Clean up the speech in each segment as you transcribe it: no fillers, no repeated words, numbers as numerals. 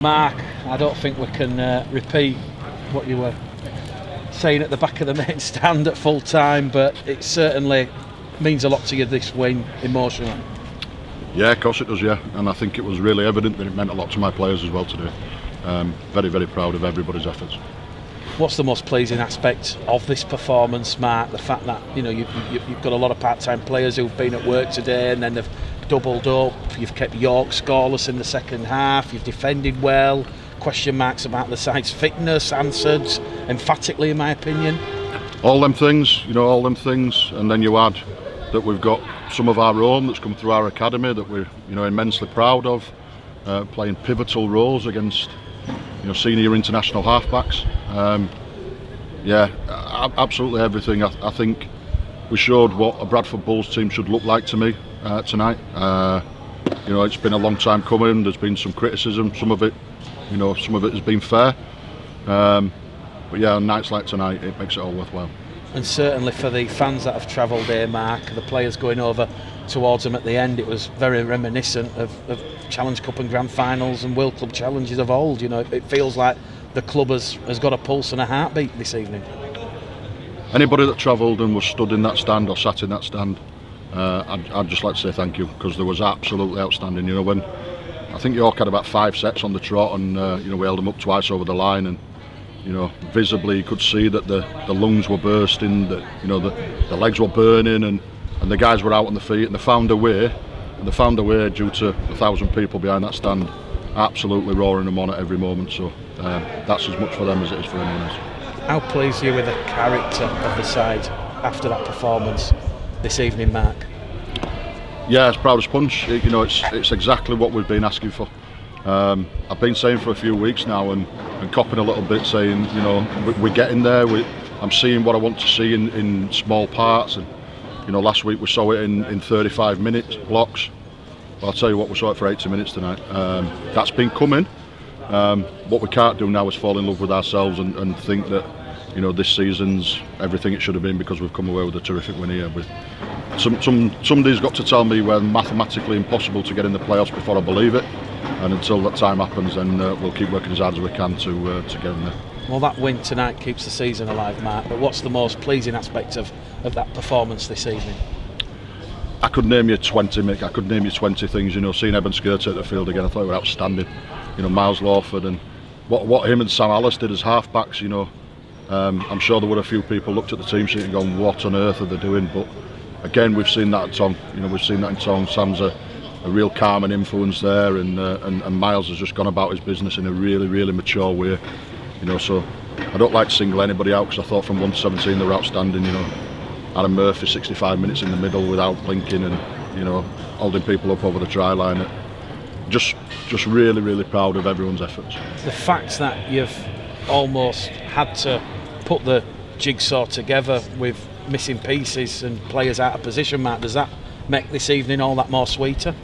Mark, I don't think we can repeat what you were saying at the back of the main stand at full time, but it certainly means a lot to you, this win, emotionally. Yeah, of course it does, yeah. And I think it was really evident that it meant a lot to my players as well today. Very, very proud of everybody's efforts. What's the most pleasing aspect of this performance, Mark? The fact that you've got a lot of part-time players who've been at work today and then they've doubled up. You've kept York scoreless in the second half. You've defended well. Question marks about the side's fitness answered emphatically, in my opinion. All them things, and then you add that we've got some of our own that's come through our academy that we're immensely proud of, playing pivotal roles against senior international halfbacks. Absolutely everything. I think we showed what a Bradford Bulls team should look like to me tonight. It's been a long time coming. There's been some criticism. Some of it has been fair. But yeah, on nights like tonight, it makes it all worthwhile. And certainly for the fans that have travelled here, Mark, the players going over towards them at the end, it was very reminiscent of Challenge Cup and Grand Finals and World Club Challenges of old. It feels like the club has got a pulse and a heartbeat this evening. Anybody that travelled and was stood in that stand or sat in that stand, I'd just like to say thank you, because there was absolutely outstanding. When I think York had about 5 sets on the trot, and we held them up twice over the line, and visibly you could see that the lungs were bursting, that the legs were burning, and the guys were out on the feet, and they found a way due to 1,000 people behind that stand absolutely roaring them on at every moment. So that's as much for them as it is for anyone else. How pleased are you with the character of the side after that performance this evening, Mark? Yeah, as proud as punch. It's exactly what we've been asking for. I've been saying for a few weeks now and copping a little bit, saying we're getting there. I'm seeing what I want to see in small parts, and last week we saw it in 35 minutes blocks. Well, I'll tell you what, we saw it for 80 minutes tonight. That's been coming. What we can't do now is fall in love with ourselves and think that this season's everything it should have been, because we've come away with a terrific win here. Somebody's got to tell me we're mathematically impossible to get in the playoffs before I believe it. And until that time happens, then we'll keep working as hard as we can to get in there. Well, that win tonight keeps the season alive, Mark, but what's the most pleasing aspect of that performance this evening? I could name you 20, Mick. I could name you 20 things. Seeing Eben Skir take the field again, I thought they were outstanding. Miles Lawford, and what him and Sam Alice did as halfbacks. I'm sure there were a few people looked at the team sheet and gone, what on earth are they doing? But again, we've seen that at Tong. We've seen that in Tong. Sam's a real calm and influence there, and Miles has just gone about his business in a really, really mature way. So I don't like to single anybody out, because I thought from 1 to 17 they were outstanding. Adam Murphy 65 minutes in the middle without blinking, and holding people up over the try line. Just really, really proud of everyone's efforts. The fact that you've almost had to put the jigsaw together with missing pieces and players out of position, Mark, does that make this evening all that more sweeter?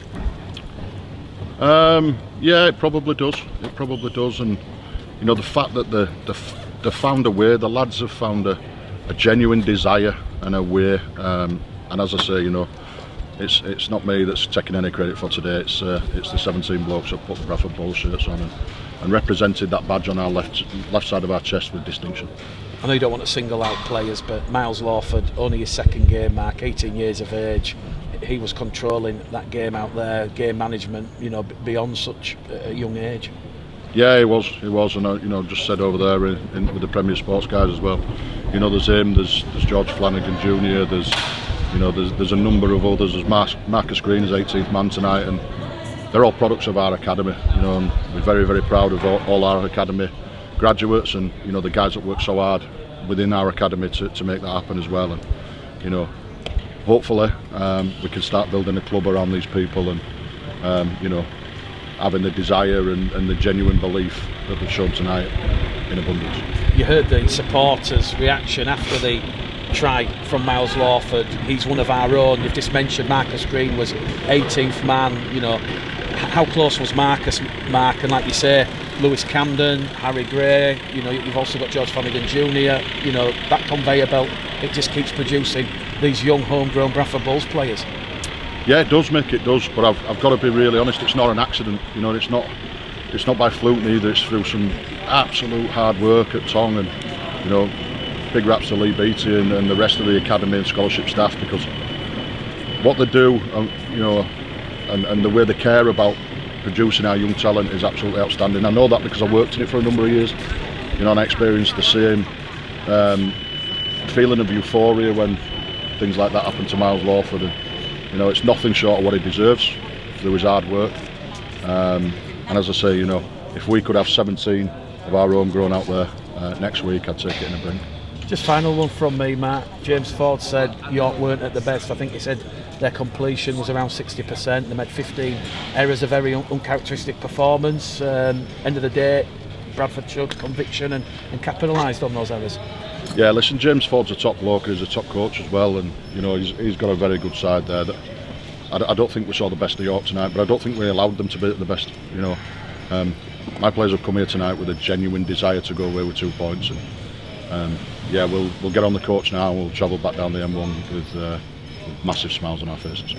Yeah, it probably does. And the fact that they found a way, the lads have found a genuine desire and a way. And as I say, it's not me that's taking any credit for today. It's the 17 blokes that put the Bradford Bulls shirts on and represented that badge on our left side of our chest with distinction. I know you don't want to single out players, but Miles Lawford, only his second game, Mark, 18 years of age. He was controlling that game out there, game management, beyond such a young age. Yeah, he was, and just said over there with the Premier Sports guys as well. There's him, there's George Flanagan Jr., there's a number of others. There's Marcus Green, his 18th man tonight, and they're all products of our academy. And we're very, very proud of all our academy graduates, and the guys that work so hard within our academy to make that happen as well. And hopefully we can start building a club around these people, and having the desire and the genuine belief that they've shown tonight in abundance. You heard the supporters' reaction after the try from Miles Lawford. He's one of our own. You've just mentioned Marcus Green was 18th man. How close was Marcus, Mark? And like you say, Lewis Camden, Harry Gray, you've also got George Flanagan Jr. That conveyor belt, it just keeps producing these young homegrown Bradford Bulls players. Yeah, it does, Mick, it does, but I've got to be really honest, it's not an accident. it's not by fluke neither. It's through some absolute hard work at Tong, and you know, big raps to Lee Beattie and the rest of the academy and scholarship staff, because what they do, you know, and the way they care about producing our young talent is absolutely outstanding. I know that because I worked in it for a number of years, you know, and I experienced the same feeling of euphoria when things like that happen to Miles Lawford, and you know, it's nothing short of what he deserves through his hard work. And as I say, you know, if we could have 17 of our own grown out there next week, I'd take it in a brink. Just final one from me, Matt. James Ford said York weren't at the best. I think he said their completion was around 60%. They made 15 errors, a very uncharacteristic performance. End of the day, Bradford showed conviction and capitalised on those errors. Yeah, listen, James Ford's a top bloke, he's a top coach as well, and you know, he's got a very good side there. I don't think we saw the best of York tonight, but I don't think we allowed them to be at the best. You know, my players have come here tonight with a genuine desire to go away with 2 points, and yeah, we'll get on the coach now and we'll travel back down the M1 with massive smiles on our faces.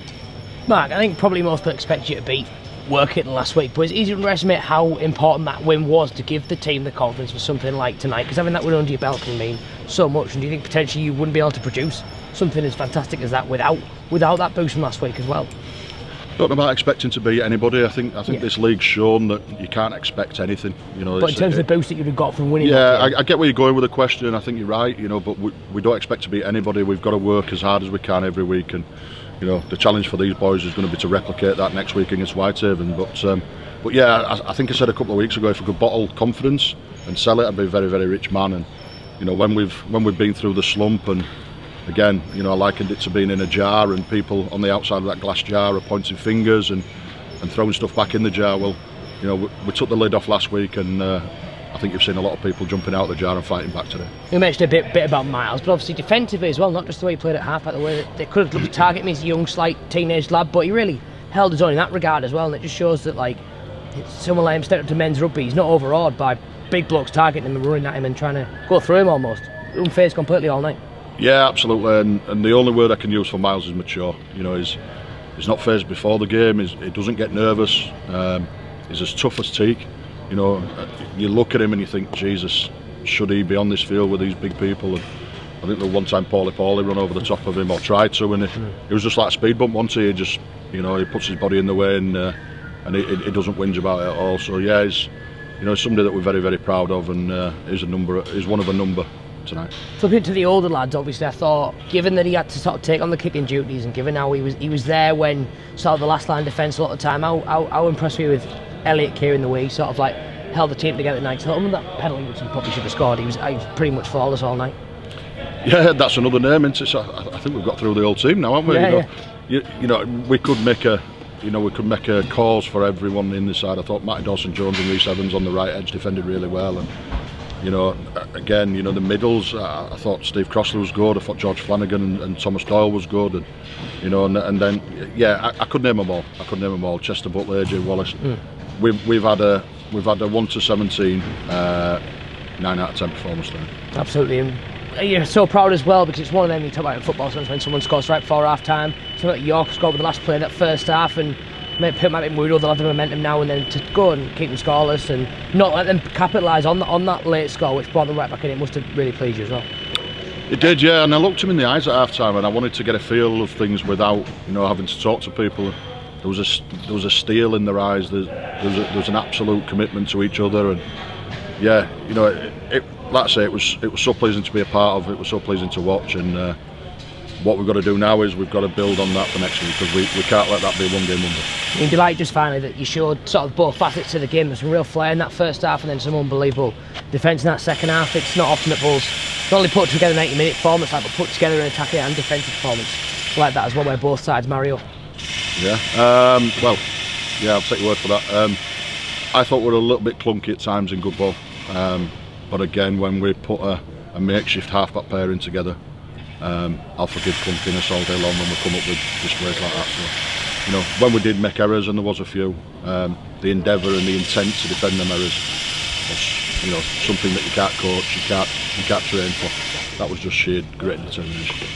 Mark, I think probably most people expect you to beat Workington last week, but it's easy to underestimate how important that win was to give the team the confidence for something like tonight, because having that win under your belt can mean so much. And do you think potentially you wouldn't be able to produce something as fantastic as that without that boost from last week as well? Don't know about expecting to beat anybody. I think this league's shown that you can't expect anything. You know, but in terms of the boost that you'd have got from winning, yeah, I get where you're going with the question, and I think you're right. You know, but we don't expect to beat anybody. We've got to work as hard as we can every week, and you know, the challenge for these boys is going to be to replicate that next week against Whitehaven. But yeah, I think I said a couple of weeks ago, if we could bottle confidence and sell it, I'd be a very, very rich man. And you know, when we've been through the slump, and again, you know, I likened it to being in a jar, and people on the outside of that glass jar are pointing fingers and throwing stuff back in the jar. Well, you know, we took the lid off last week, and I think you've seen a lot of people jumping out of the jar and fighting back today. You mentioned a bit about Miles, but obviously defensively as well, not just the way he played at half back, the way that they could have looked to target him. He's a young, slight teenage lad, but he really held his own in that regard as well, and it just shows that, like, someone like him stepped up to men's rugby, he's not overawed by big blokes targeting him and running at him and trying to go through him almost. Unfazed completely all night. Yeah, absolutely, and the only word I can use for Miles is mature. You know, he's not phased before the game, he doesn't get nervous, he's as tough as teak. You know, you look at him and you think, Jesus, should he be on this field with these big people? And I think the one time Paulie run over the top of him, or tried to, and it was just like a speed bump once. He just, you know, he puts his body in the way, and he doesn't whinge about it at all. So yeah, he's, you know, somebody that we're very, very proud of, and is one of a number tonight. Flipping to the older lads, obviously, I thought, given that he had to sort of take on the kicking duties, and given how he was there when sort of the last line defence a lot of the time, how impressed were you with Elliot Kieran, the way he sort of like held the team together tonight? So that penalty, which he probably should have scored, he was pretty much flawless all night. Yeah, that's another name, isn't it? So I think we've got through the whole team now, haven't we? Yeah, you know, we could make a cause for everyone in this side. I thought Matty Dawson-Jones and Rhys Evans on the right edge defended really well, and you know, again, you know, the middles, I thought Steve Crossley was good. I thought George Flanagan and Thomas Doyle was good, and you know, and then yeah, I could name them all. Chester Butler, AJ Wallace. We've had a 1 to 17, 9 out of 10 performance there. Absolutely, and you're so proud as well, because it's one of them you talk about in football sometimes when someone scores right before half time. Something like York scored with the last play in that first half, and people might be worried they'll have the momentum now, and then to go and keep them scoreless and not let them capitalise on that late score, which brought them right back in, it must have really pleased you as well. It did, yeah, and I looked him in the eyes at half time, and I wanted to get a feel of things without, you know, having to talk to people. There was a steel in their eyes. There was an absolute commitment to each other, and yeah, you know, like I say, it was so pleasing to be a part of. It was so pleasing to watch, and what we've got to do now is we've got to build on that for next week, because we can't let that be one game wonder. You'd be like, just finally, that you showed sort of both facets of the game. There's some real flair in that first half, and then some unbelievable defence in that second half. It's not often that Bulls not only put together an 80-minute performance, but put together an attacking and defensive performance like that as well, where both sides marry up. Yeah, well, yeah, I'll take your word for that. I thought we were a little bit clunky at times in good ball, but again, when we put a makeshift half-back pairing together, I'll forgive clunkiness all day long when we come up with displays like that. So, you know, when we did make errors, and there was a few, the endeavour and the intent to defend them errors was, you know, something that you can't coach, you can't train for. That was just sheer grit and determination.